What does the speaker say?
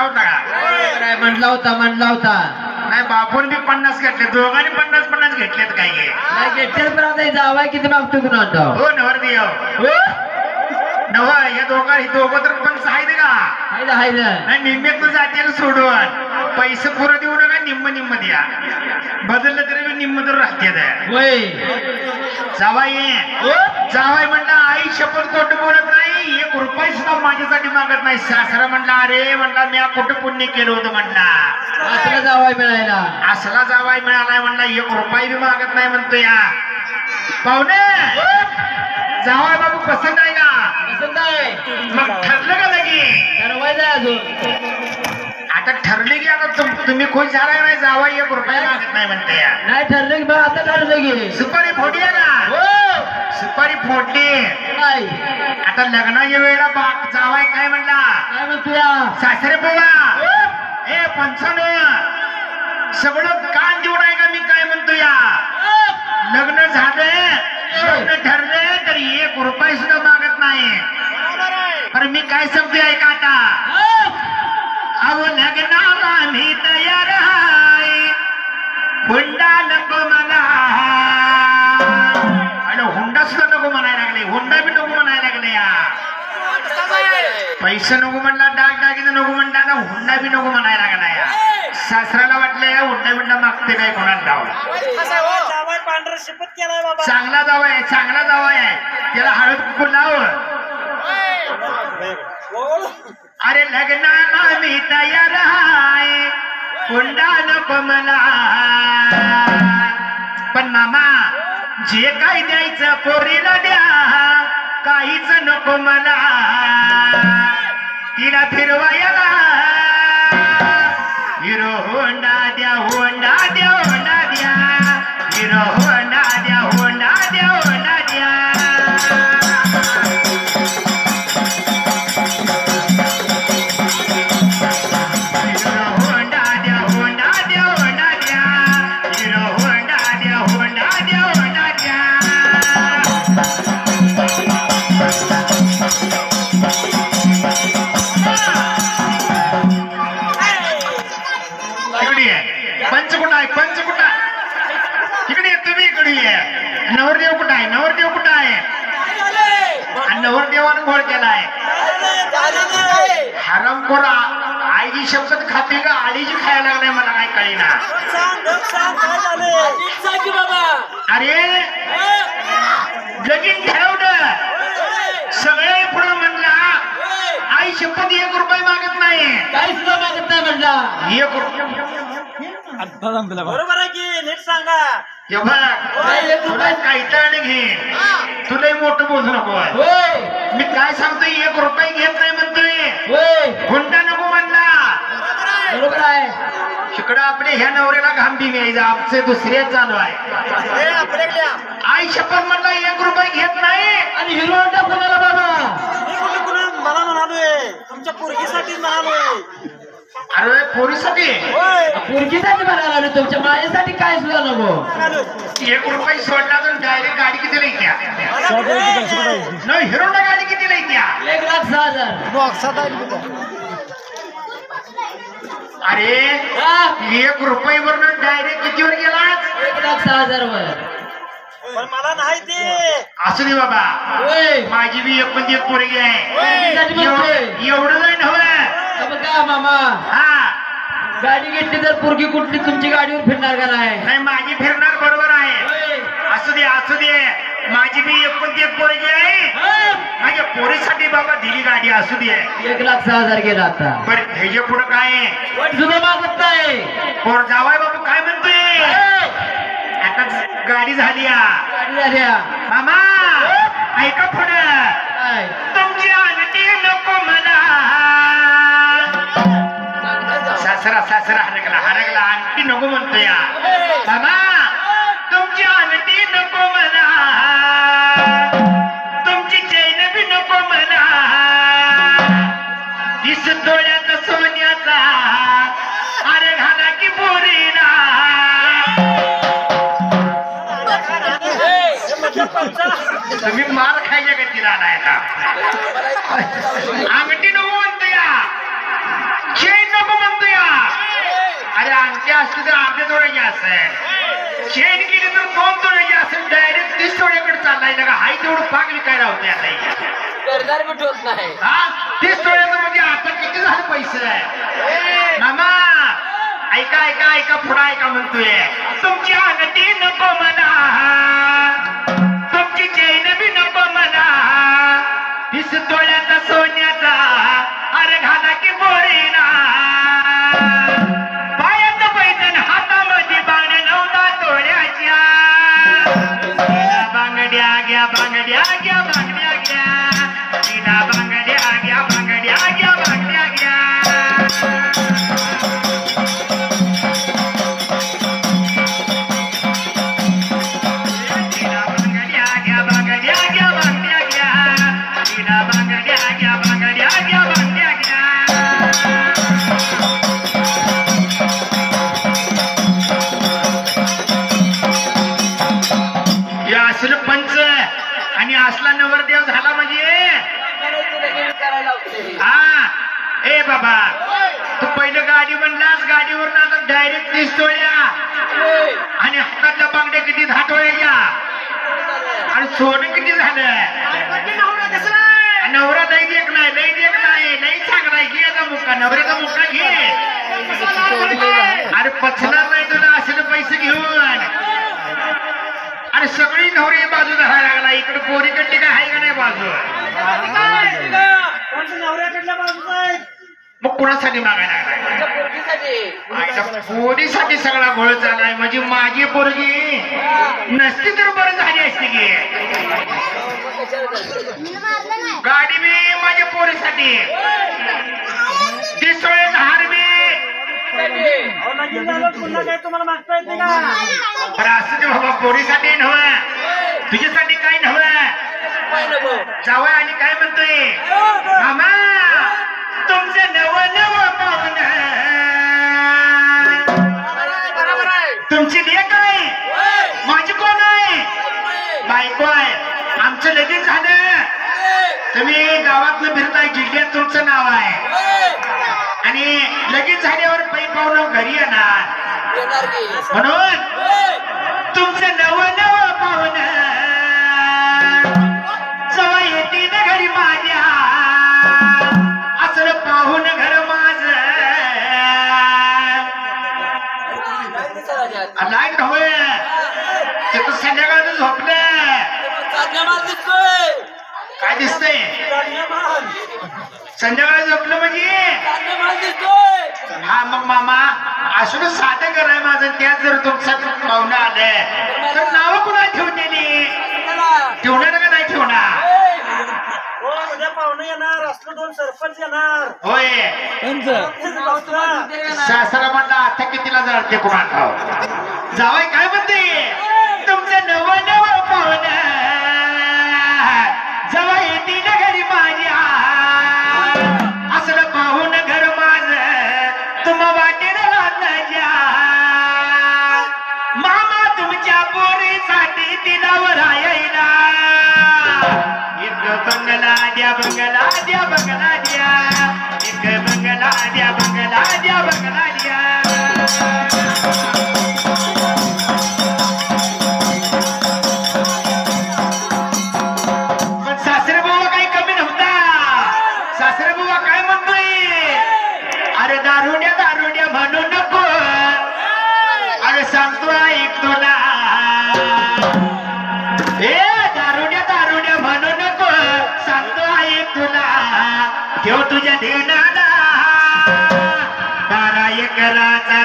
म्हणला होता का? म्हणला होता नाही बापून बी 50 घेतले, दोघांनी 50 घेतलेत काय नाही घेतले पण आता जावाय किती मागतो कुणा हो नवर देव नव या दोघं तर पण आहे का नाही निम्मेत जातील सोडून पैसे पुरं देऊ नका निम्म द्या बदललं तरी मी निम्म तर राहते जावाई म्हणला आई शपथ खोट बोलत नाही, 1 रुपया सुद्धा माझ्यासाठी मागत नाही. सासरा म्हणला अरे म्हणला मी कुठं पुण्य केलं होतं म्हणला असला जावाई मिळायला, असला जावाई मिळालाय म्हणला 1 रुपया बी मागत नाही म्हणतो या पाहुणे. जावाई बाबू पसंत आहे का? पसंत आहे. मग ठरलं का लगी? ठरवायचं अजून आता ठरले की आता तुम्ही खुश झालाय नाही जावाई 1 रुपया मागत नाही म्हणते या. नाही ठरलं की आता ठरलं की सुपारी फोडली आहे ना? सुपारी फोडली नाही. आता लग्नाच्या वेळेला जावाई काय म्हणला? काय म्हणतो या सासरे बोला ए पंचानं सगळं कान देऊन आहे का मी काय म्हणतो या? लग्न झालंय लग्न ठरलंय तर 1 रुपया सुद्धा मागत नाही. अरे मी काय सांगतोय ऐका आता. अहो लग्नाला मी तयार आहे, हुंडा नको मला. आणि हुंडा सुद्धा नको म्हणायला लागले, हुंडा बी नको म्हणायला लागले या. पैसे नको म्हणला, दागदागिने नको म्हणला ना, हुंडा बी नको म्हणायला लागला या. सासऱ्याला वाटलं हुंडा मागते काय कोणाला जावं. चांगला जावाय आहे त्याला हळद कुकू लाव. अरे लग्नाला मी तयार आहे, हुंडा नको मला. पण मामा जे काही द्यायचं पोरीला द्या, काहीच नको मला. तिला फिरवायला हिरो होंडा द्या, होंडा द्या, होंडा द्या. हिरो होंडा द्या, होंडा द्या, होंडा द्या. पंचकुटा इकडे तुम्ही इकडे नवरदेव कुठं आहे? नवरदेव कुठं आहे? आणि नवरदेवानं घोळ केलाय. हरामखोरा आईची शपथ खाते का आळीची खायला लागलाय मला काय कळेना. अरे लगीन ठरवलं सगळे पुढे म्हणला आई शपथ 1 रुपया मागत नाही, काही सुद्धा मागत नाही म्हणला. 1 रुपया बरोबर आहे की नीट सांगा. तुला काहीतरी घे, तुलाही मोठं बोलू नको. मी काय सांगतोय 1 रुपया घेत नाही म्हणतोय, हुंडा नको म्हणला. बरोबर आहे. तिकडं आपले ह्या नवऱ्याला घामबी न्यायचं, आमचे दुसरे चालू आहे. आई शपथ म्हणला 1 रुपया घेत नाही. आणि हिरो होंडा कोणाला बाबा? मला म्हणालोय तुमच्या पोरगीसाठी म्हणालोय. अरे पोरीसाठी पोरगीसाठी म्हणाला तुमच्या माझ्यासाठी काय सुद्धा नको. 1 रुपया सोडला तर डायरेक्ट गाडी किती लिहित्या? नाही हिरोला गाडी किती लिहित्या? 1,06,000. अरे 1 रुपयावरून डायरेक्ट कितीवर गेला? 1,06,000 वर. पण मला नाही ते. असू दे बाबा, माझी बी एक पोरगी आहे. एवढं नाही नव्हतं का मामा? हा गाडी घेतली तर पोरगी कुठली तुमची गाडीवर फिरणार का नाही? माझी फिरणार बरोबर आहे. असू दे माझी बी एक पोरगी आहे. माझ्या पोरीसाठी बाबा दिली गाडी. असू दे 1,06,000 गेला आता. बरं ह्याच्या पुढं काय सुद्धा मागत नाही. पोर जावाय बाबू काय म्हणतोय? आता गाडी झाली मामा. ऐका पुढं तुमची आणटी नको मला. सासरा हरगला आणटी नको म्हणतोय मामा. तुमची आणटी नको मला, तुमची चैन बी नको मला. 20 तोळ्याचा सोन्याचा हार घाला की पोरीला. तुम्ही मार खायच्या का तिला नाही का? अंगठी नको म्हणतो या, चैन नको म्हणतो या. अरे अंगठी असते तर अर्धे तोड्याची असेल, चेन केली तर 2 तोड्याची असेल, डायरेक्ट 30 तोड्याकडे चाललाय ना का. हाय तेवढं पाक विकायला होते आता करणार बी ठोक नाही. हा 30 तोड्याचं म्हणजे आता किती झाले पैसे मामा. ऐका ऐका ऐका पुढं ऐका म्हणतोय. तुमची अंगठी नको म्हणा, तुमची चैन बी नको म्हणा, 30 तोळ्याचा सोन्याचा अरे घाला की बोरीना. पायात पैजण हातामध्ये बांगड्या 9 तोळ्याच्या. बांगड्या घ्या बांगड्या घ्या बांगड्या घ्या, तिला बांगड्या घ्या बांगड्या घ्या बांगड्या घ्या. पंच आणि असला नवरदेव झाला म्हणजे हा. ए बाबा तू पहिलं गाडी म्हणलास, गाडीवर आता डायरेक्ट 30 तोळ्या आणि हातातल्या बांगड्या किती 10 तोळ्याच्या आणि सोनं किती झालं. नवरा लई देख नाही, लई देख नाही, लई चांगला आहे. घे आता मुक्का, नवऱ्याचा मुक्का घे. अरे पचणार नाही तुला असले पैसे घेऊन. अरे सगळी नवरी बाजू धरायला लागला. इकडे पोरीकडली काय आहे का नाही बाजू. नवऱ्याकडल्या बाजूला आहे. मग कुणासाठी मागायला लागलाय. पोरीसाठी सगळा घोळ झालाय. म्हणजे माझी पोरगी नसती तर बरं झाली असती की. गाडी बी माझ्या पोरीसाठी, 30 तोळ्याचा हार बी. पुन्हा काय तुम्हाला मागता येते का. बरं असं ते बाबा पोरीसाठी नव्हे, तुझ्यासाठी काय नव्हे. जावं आणि काय म्हणतोय मामा, तुमचं नव पाहून तुमची लेक आहे, माझी कोण आहे, बायको आहे. आमचं लगेच झालं. तुम्ही गावातनं फिरताय, जिल्ह्यात तुमचं नाव आहे आणि लगेच झाल्यावर पै पाहुणं घरी येणार. म्हणून तुमचं नव पाहून जवळ येते ना घरी माझ्या, असं पाहून घर माझ लाईट हवंय. ते तर संध्याकाळचं झोपलं. काय दिसतंय संध्याकाळी झोपलं म्हणजे. हा मग मामा असं साधं कराय माझं. त्यात जर तुमचं पाहुणं आलं तर नाव कुणा ठेवतेली, ठेवणार का नाही ठेवणार. उद्या पाहुणे येणार, असलं 2 सरपंच येणार. होय सासरा म्हणला आता कितीला जाळते कुणा ठाव. जावय काय म्हणते, तुमचं नव पाहुण जवळ येते ना घरी माझ्या, असलं पाहून घर माझ तुम्हा वाटेल लादल्या. मामा तुमच्या पोरीसाठी दिलावर यायला. एक बंगला द्या बंगला द्या बंगला द्या, एक बंगला द्या बंगला द्या बंगला द्या. सासरे बाबा काही कमी नव्हता. सासरे बाबा काय म्हणतोय, अरे दारुड्या दारुड्या म्हणू नको, अरे सांगतो ऐक तुला. ए दारुड्या दारुड्या म्हणू नको, सांगतो ऐक तुला. ठेव तुझ्या ध्यानाला 12 एकराचा